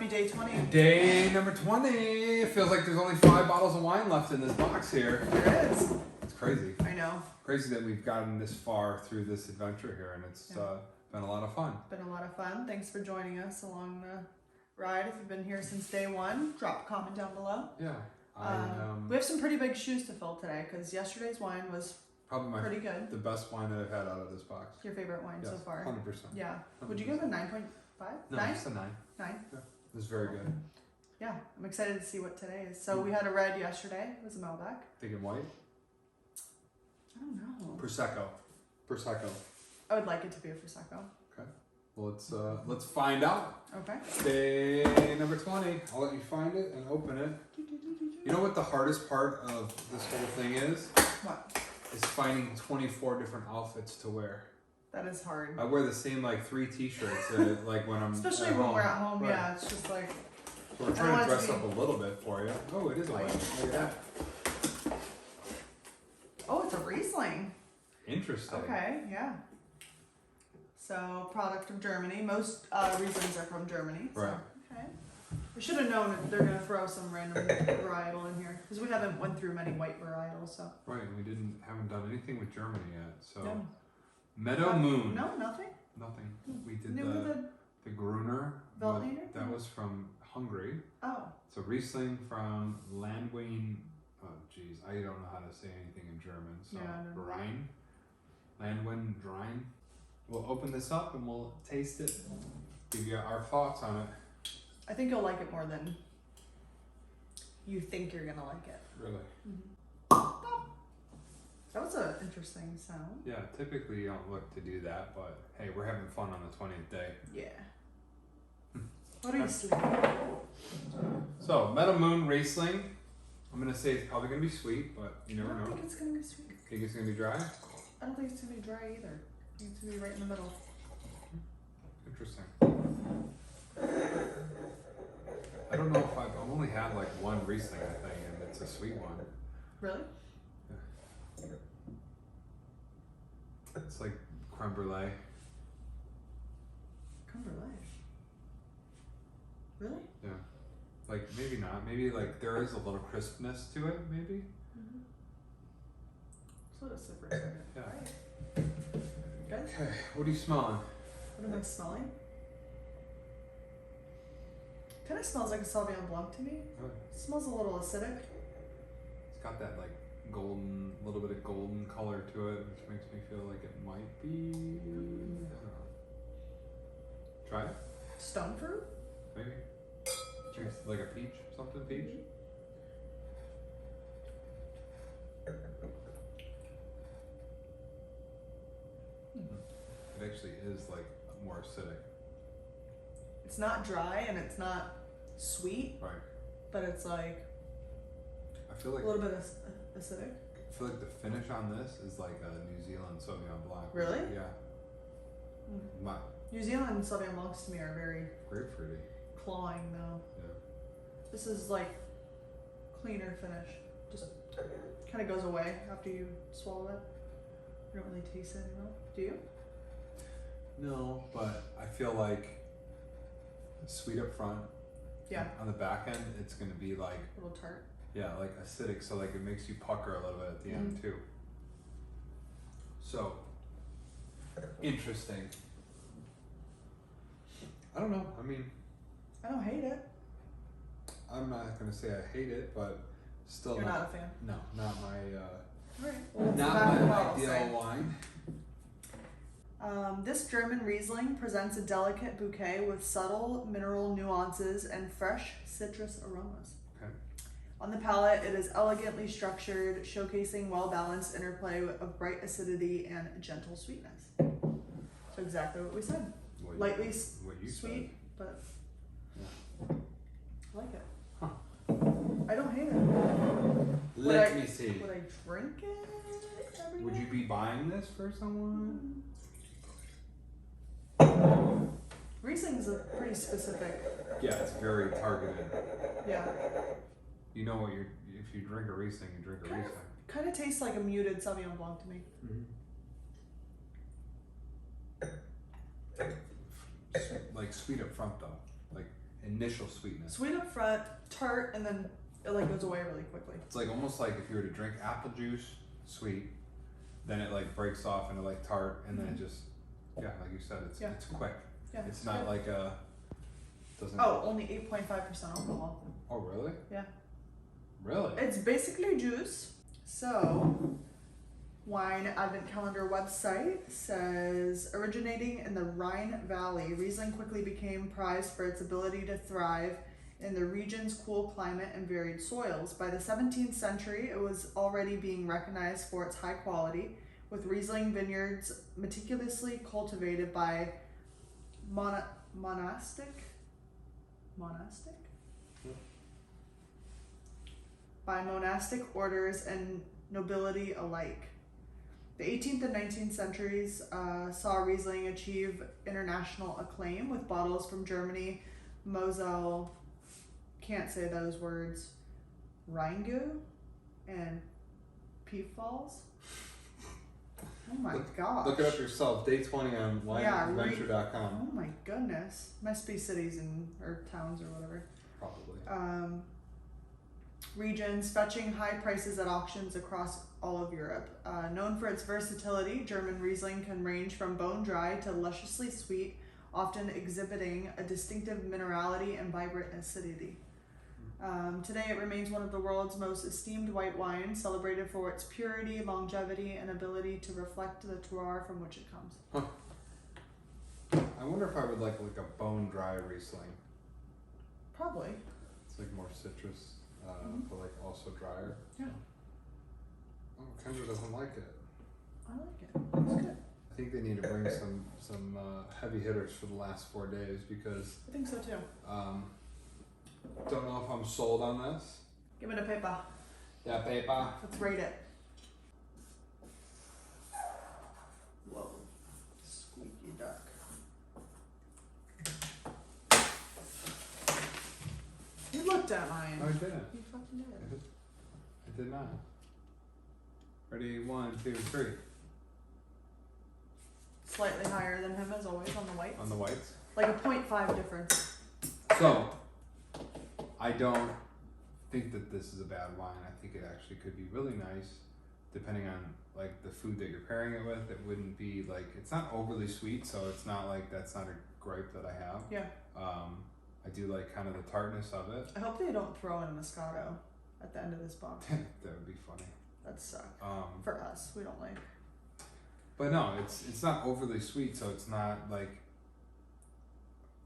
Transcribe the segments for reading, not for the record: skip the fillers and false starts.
day 20. Day number 20. It feels like there's only 5 bottles of wine left in this box here. There is. It's crazy. I know. Crazy that we've gotten this far through this adventure here, and it's been a lot of fun. Been a lot of fun. Thanks for joining us along the ride. If you've been here since day 1, drop a comment down below. Yeah. We have some pretty big shoes to fill today because yesterday's wine was probably pretty good. The best wine that I've had out of this box. Your favorite wine so far? 100%. Yeah. 100%. Would you give it a 9.5? No, 9? it's a 9. 9? Yeah. It was very good. Yeah, I'm excited to see what today is. So we had a red yesterday. It was a Malbec. Big and white? I don't know. Prosecco. I would like it to be a Prosecco. Okay. Well, let's find out. Okay. Day number 20. I'll let you find it and open it. You know what the hardest part of this whole thing is? What? Is finding 24 different outfits to wear. That is hard. I wear the same like 3 t-shirts like when I'm especially at when home. we're at home. Right. Yeah, it's just like. So we're trying to dress up a little bit for you. Oh, it is a white. Look at that. Oh, it's a Riesling. Interesting. Okay, yeah. So, product of Germany. Most Rieslings are from Germany. So, Right. okay. We should have known that they're going to throw some random varietal in here. Because we haven't went through many white varietals, so. Right, and we haven't done anything with Germany yet. So No. Meadow Moon. No, nothing. Nothing. We did the the Gruner. Veltliner? That was from Hungary. Oh. So Riesling from Landwein. Oh, geez, I don't know how to say anything in German. So Yeah, I don't know. Rhine, Landwein, Rhine. We'll open this up and we'll taste it. Give you our thoughts on it. I think you'll like it more than you think you're going to like it. Really? That was an interesting sound. Yeah. Typically, you don't look to do that, but hey, we're having fun on the 20th day. Yeah. What are you sleeping? So Meadow Moon Riesling. I'm gonna say it's probably gonna be sweet, but you never I don't know. think it's going to be sweet. Think it's gonna be dry? I don't think it's going to be dry either. I think it's going to be right in the middle. Interesting. I don't know if I've only had like one Riesling, I think, and it's a sweet one. Really? It's like creme brulee. Creme brulee. Really? Yeah. Like maybe not. Maybe like there is a little crispness to it. Maybe. Mm-hmm. So let us sit for a second. Yeah. Right. Good. Okay. What are you smelling? What am I smelling? Kind of smells like a Sauvignon Blanc to me. Oh, It smells a little acidic. it's got that like golden, little bit of golden color to it, which makes me feel like it might be. I don't know. Try it. Stone fruit? Maybe. Like a peach, something peach. It actually is like more acidic. It's not dry and it's not sweet, Right. but it's like I feel like a little bit acidic. I feel like the finish on this is like a New Zealand Sauvignon Blanc. Really? Yeah. Mm. My New Zealand Sauvignon Blancs to me are very grapefruity. clawing though. Yeah. This is like cleaner finish. Just kind of goes away after you swallow it. You don't really taste it anymore. Do you? No, but I feel like sweet up front. Yeah. On the back end, it's gonna be like A little tart. yeah, like acidic, so like it makes you pucker a little bit at the end too. So interesting. I don't know. I mean, I don't hate it. I'm not gonna say I hate it, but still You're not a fan. No, not my Alright. Well, what's the not back of the my bottle ideal say? wine. This German Riesling presents a delicate bouquet with subtle mineral nuances and fresh citrus aromas. Okay. On the palate, it is elegantly structured, showcasing well-balanced interplay of bright acidity and gentle sweetness. So exactly what we said. Lightly what you sweet, but Yeah. I like it. Huh. I don't hate it. Let me see. Would I drink it every Would day? you be buying this for someone? Riesling is a pretty specific. Yeah, it's very targeted. Yeah. You know what if you drink a Riesling, you drink a Riesling. Kind of tastes like a muted Sauvignon Blanc to me. Like sweet up front though. Like initial sweetness. Sweet up front, tart, and then it like goes away really quickly. It's like almost like if you were to drink apple juice, sweet, then it like breaks off into like tart, and then it just, yeah, like you said, it's quick. Yeah, It's not like a, doesn't. Oh, only 8.5% alcohol. Oh, really? Yeah. Really? It's basically juice. So, Wine Advent Calendar website says, originating in the Rhine Valley, Riesling quickly became prized for its ability to thrive in the region's cool climate and varied soils. By the 17th century, it was already being recognized for its high quality, with Riesling vineyards meticulously cultivated by monastic? By monastic orders and nobility alike. The 18th and 19th centuries saw Riesling achieve international acclaim with bottles from Germany, Moselle, can't say those words, Rheingau, and Peafalls. Oh my gosh. Look it up yourself. Day 20 on wineadventure.com. Oh my goodness. Must be cities or towns or whatever. Probably. Regions fetching high prices at auctions across all of Europe. Known for its versatility, German Riesling can range from bone dry to lusciously sweet, often exhibiting a distinctive minerality and vibrant acidity. Today it remains one of the world's most esteemed white wines, celebrated for its purity, longevity, and ability to reflect the terroir from which it comes. Huh. I wonder if I would like a bone dry Riesling. Probably. It's like more citrus, but like also drier. Yeah. Oh, Kendra doesn't like it. I like it. It's good. I think they need to bring some heavy hitters for the last 4 days because I think so too. don't know if I'm sold on this. Give me the paper. Yeah, paper. Let's rate it. Whoa. Squeaky duck. You looked at mine. No, I didn't. You fucking did. I did not. Ready? 1, 2, 3. Slightly higher than him as always on the whites. On the whites. Like a 0.5 difference. So, I don't think that this is a bad wine. I think it actually could be really nice, depending on like the food that you're pairing it with. It wouldn't be like, it's not overly sweet, so it's not like, that's not a gripe that I have. Yeah. I do like kind of the tartness of it. I hope they don't throw in a Moscato at the end of this box. That would be funny. That'd suck. For us, we don't like. But no, it's not overly sweet, so it's not like,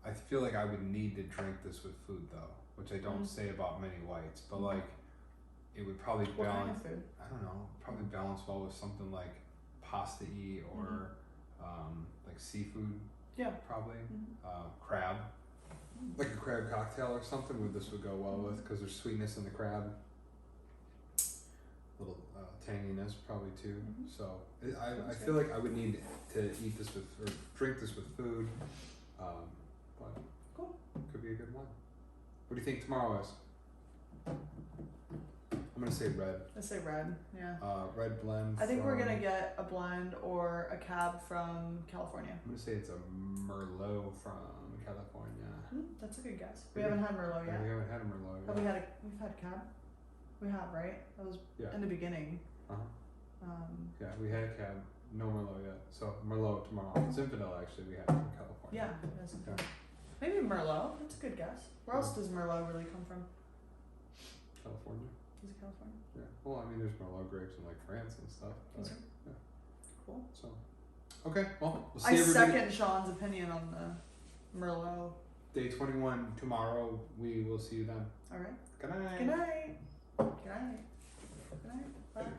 I feel like I would need to drink this with food though, which I don't say about many whites, but like it would probably What balance. kind of food? I don't know, probably balance well with something like pasta-y or like seafood. Yeah. Probably crab, like a crab cocktail or something. Where this would go well with, because there's sweetness in the crab, little tanginess probably too. So I feel like I would need to eat this with or drink this with food. But cool. Could be a good one. What do you think tomorrow is? I'm gonna say red. Let's say red, yeah. Red blend. I think we're gonna get a blend or a cab from California. I'm gonna say it's a Merlot from California. That's a good guess. We haven't had Merlot yet. We haven't had a Merlot yet. Have we've had cab? We have, right? That was in the beginning. Yeah, we had cab, no Merlot yet. So Merlot tomorrow. Zinfandel actually we had from California. Yeah, that's maybe Merlot. That's a good guess. Where else does Merlot really come from? California. Is it California? Yeah. Well, I mean, there's Merlot grapes in like France and stuff. But, yeah. Cool. So, okay. Well, we'll see I everybody. second Sean's opinion on the Merlot. Day 21 tomorrow. We will see you then. All right. Good night. Good night. Good night. Good night. Bye. Cheers.